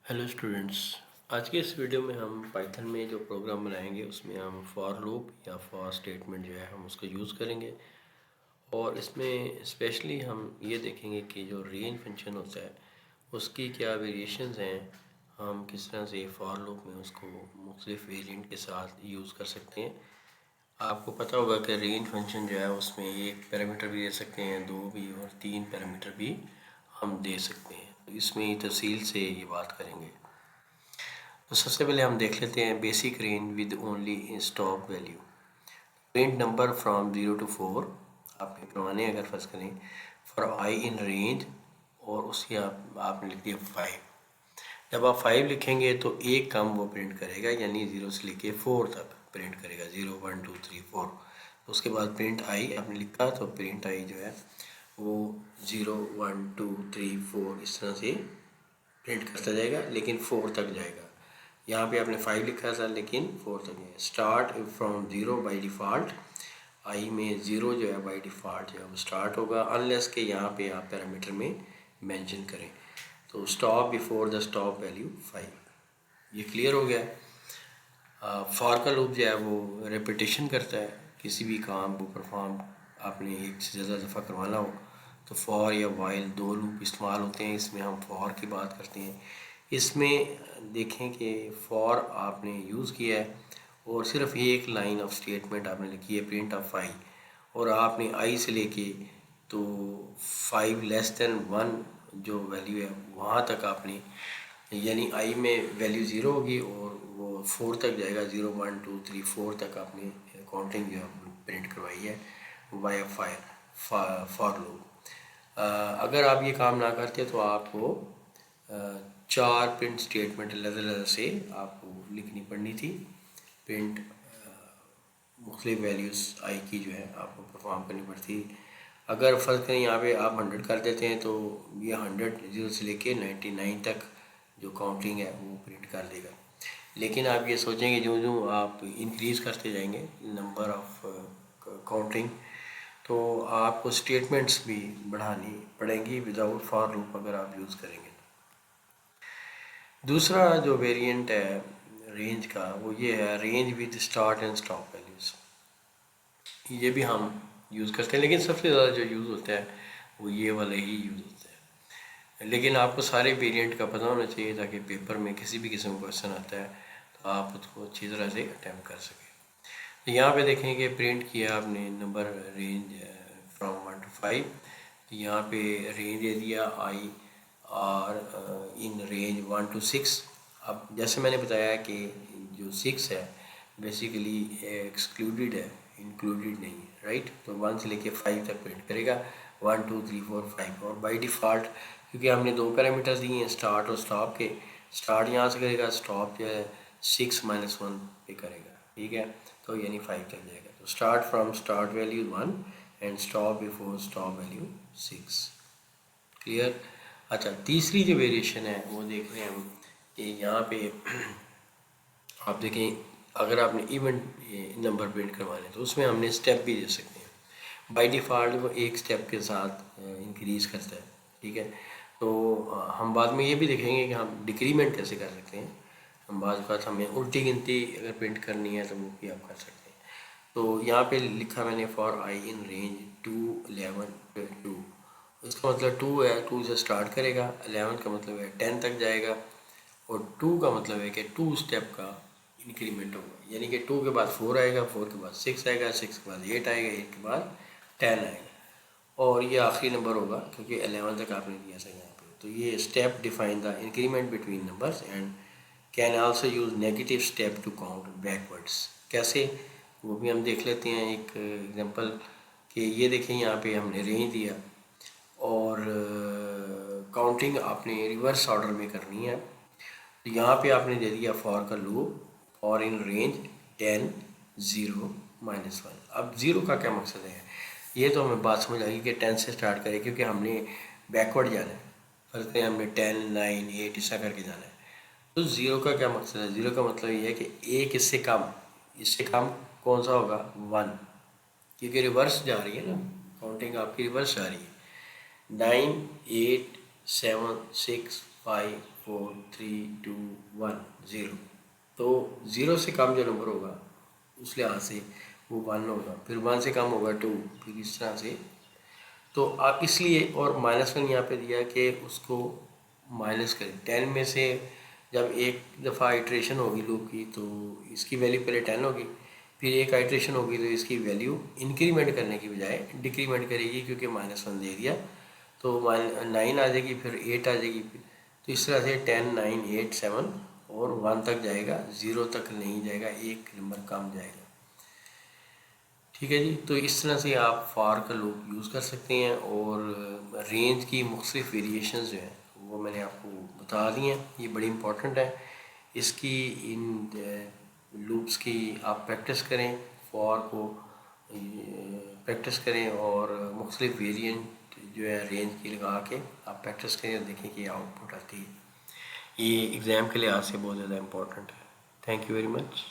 Hello students. आज के इस वीडियो में हम पाइथन में जो प्रोग्राम बनाएंगे उसमें हम फॉर लूप या फॉर स्टेटमेंट जो है हम उसको यूज़ करेंगे। और इसमें स्पेशली हम ये देखेंगे कि जो रेंज फंक्शन होता है उसकी क्या वेरिएशंस हैं, हम किस तरह से फॉर लूप में उसको मुख्तलिफ वेरिएंट के साथ यूज़ कर सकते हैं। आपको पता होगा कि रेंज फंक्शन जो है उसमें एक पैरामीटर भी दे सकते हैं, दो भी और तीन पैरामीटर भी हम दे सकते हैं। तो इसमें तफसील से ये बात करेंगे। तो सबसे पहले हम देख लेते हैं basic range with only stop value. Print number from 0 to 4 आपने करवाने अगर फर्ज करें फॉर आई इन रेंज, और उसकी आपने लिख दिया 5। जब आप 5 लिखेंगे तो एक कम वो प्रिंट करेगा, यानी 0 से लेके 4 तक प्रिंट करेगा, 0 1 2 3 4। उसके बाद प्रिंट आई आपने लिखा तो प्रिंट आई जो है वो 0 1 2 3 4 इस तरह से प्रिंट करता जाएगा, लेकिन 4 तक जाएगा। यहाँ पे आपने 5 लिखा था लेकिन 4 तक है। स्टार्ट फ्रॉम 0 बाई डिफ़ॉल्ट, आई में 0 जो है बाई डिफ़ॉल्ट जो है वो स्टार्ट होगा, अनलेस के यहाँ पे आप पैरामीटर में मेंशन करें। तो stop before the stop value 5। ये क्लियर हो गया। फॉर का लूप जो है वो रेपिटेशन करता है, किसी भी काम को परफॉर्म आपने एक से ज़्यादा दफ़ा करवाना हो तो फॉर या वाइल दो लूप इस्तेमाल होते हैं। इसमें हम फॉर की बात करते हैं। इसमें देखें कि फॉर आपने यूज़ किया है और सिर्फ एक लाइन ऑफ स्टेटमेंट आपने लिखी है प्रिंट ऑफ 5, और आपने आई से लेके तो 5 लेस देन 1 जो वैल्यू है वहाँ तक आपने, यानी आई में वैल्यू 0 होगी और वो 4 तक जाएगा, 0 1 2 3 4 तक आपने काउंटिंग जो है प्रिंट करवाई है वाया फॉर लूप। अगर आप ये काम ना करते तो आपको 4 प्रिंट स्टेटमेंट अलग से आपको लिखनी पड़नी थी। प्रिंट मुख्तलिफ वैल्यूज़ आई की जो है आपको परफॉर्म करनी पड़ती। अगर फ़र्ज़ करें यहाँ पे आप 100 कर देते हैं तो ये 100 0 से लेके 99 तक जो काउंटिंग है वो प्रिंट कर देगा। लेकिन आप ये सोचेंगे जो जो आप इंक्रीज़ करते जाएंगे नंबर ऑफ काउंटिंग, तो आपको स्टेटमेंट्स भी बढ़ानी पड़ेंगी विदाउट फॉर लूप अगर आप यूज़ करेंगे। दूसरा जो वेरिएंट है रेंज का वो ये है range with start and stop values. ये भी हम यूज़ करते हैं, लेकिन सबसे ज़्यादा जो यूज़ होता है वो ये वाला ही यूज़ होता है। लेकिन आपको सारे वेरिएंट का पता होना चाहिए ताकि पेपर में किसी भी किस्म का क्वेश्चन आता है तो आप उसको अच्छी तरह से अटैम्प्ट कर सकें। तो यहाँ पे देखें कि प्रिंट किया आपने नंबर रेंज फ्रॉम 1 to 5। तो यहाँ पे रेंज दे दिया आई और इन रेंज 1 to 6। अब जैसे मैंने बताया कि जो 6 है बेसिकली एक्सक्लूडेड है, इंक्लूडेड नहीं है, राइट। तो 1 से लेके 5 तक प्रिंट करेगा, 1 2 3 4 5। और बाई डिफ़ॉल्ट क्योंकि हमने दो पैरामीटर्स दिए हैं स्टार्ट और स्टॉप के, स्टार्ट यहाँ से करेगा, स्टॉप जो है 6 - 1 पे करेगा, ठीक है। तो यानी 5 तक जाएगा। तो start from start value 1 and stop before stop value 6। Clear. अच्छा, तीसरी जो वेरिएशन है वो देख रहे हैं हम कि यहाँ पे आप देखें अगर आपने इवेंट नंबर प्रिंट करवाने तो उसमें हमने स्टेप भी दे सकते हैं। बाय डिफ़ॉल्ट वो एक स्टेप के साथ इंक्रीज़ करता है, ठीक है। तो हम बाद में ये भी देखेंगे कि हम डिक्रीमेंट कैसे कर सकते हैं। हम बाद बात हमें उल्टी गिनती अगर प्रिंट करनी है तो वो भी आप कर सकते हैं। तो यहाँ पे लिखा मैंने फॉर आई इन रेंज 2 11 2। इसका मतलब 2 है, 2 से स्टार्ट करेगा, 11 का मतलब है 10 तक जाएगा, और 2 का मतलब है कि 2 स्टेप का इंक्रीमेंट होगा, यानी कि 2 के बाद 4 आएगा, 4 के बाद 6 आएगा, 6 के बाद 8 आएगा, 8 के बाद 10 आएगा, और ये आखिरी नंबर होगा क्योंकि 11 तक आपने दिया था यहाँ पे। तो ये step define the increment between numbers and can also use negative step to count backwards. कैसे, वो भी हम देख लेते हैं एक एग्जांपल कि ये देखें यहाँ पे हमने रेंज दिया और काउंटिंग आपने रिवर्स ऑर्डर में करनी है। तो यहाँ पे आपने दे दिया फॉर का लूप और इन रेंज 10 0 -1। अब 0 का क्या मकसद है, ये तो हमें बात समझ आएगी कि 10 से स्टार्ट करें क्योंकि हमने बैकवर्ड जाना है। फर्ज करें हमने 10 9 8 ऐसा करके जाना है। तो 0 का क्या मकसद है, 0 का मतलब ये है कि एक इससे कम कौन सा होगा 1, क्योंकि रिवर्स जा रही है ना, काउंटिंग आपकी रिवर्स जा रही है। 9 8 7 6 5 4 3 2 1 0। तो 0 से कम जो नंबर होगा उस लिहाज से वो 1 होगा, फिर 1 से कम होगा 2, फिर इस तरह से। तो आप इसलिए, और -1 यहाँ पे दिया कि उसको माइनस करें 10 में से। जब एक दफ़ा आइट्रेशन होगी लूप की तो इसकी वैल्यू पहले 10 होगी, फिर एक आइट्रेशन होगी तो इसकी वैल्यू इंक्रीमेंट करने की बजाय डिक्रीमेंट करेगी, क्योंकि -1 दे दिया तो 9 आ जाएगी, फिर 8 आ जाएगी। तो इस तरह से 10 9 8 7 और 1 तक जाएगा, 0 तक नहीं जाएगा, एक नंबर कम जाएगा। ठीक है जी। तो इस तरह से आप फॉर का लूप यूज़ कर सकते हैं, और रेंज की मुख्तलिफ वेरिएशंस जो हैं वो मैंने आपको बता दी हैं, ये बड़ी इंपॉर्टेंट है। इसकी इन लूप्स की आप प्रैक्टिस करें, फॉर को प्रैक्टिस करें, और मुख्तलिफ वेरिएंट जो है रेंज की लगा के आप प्रैक्टिस करें और देखें कि आउटपुट आती है। ये एग्ज़ाम के लिहाज से बहुत ज़्यादा इम्पोर्टेंट है। Thank you very much.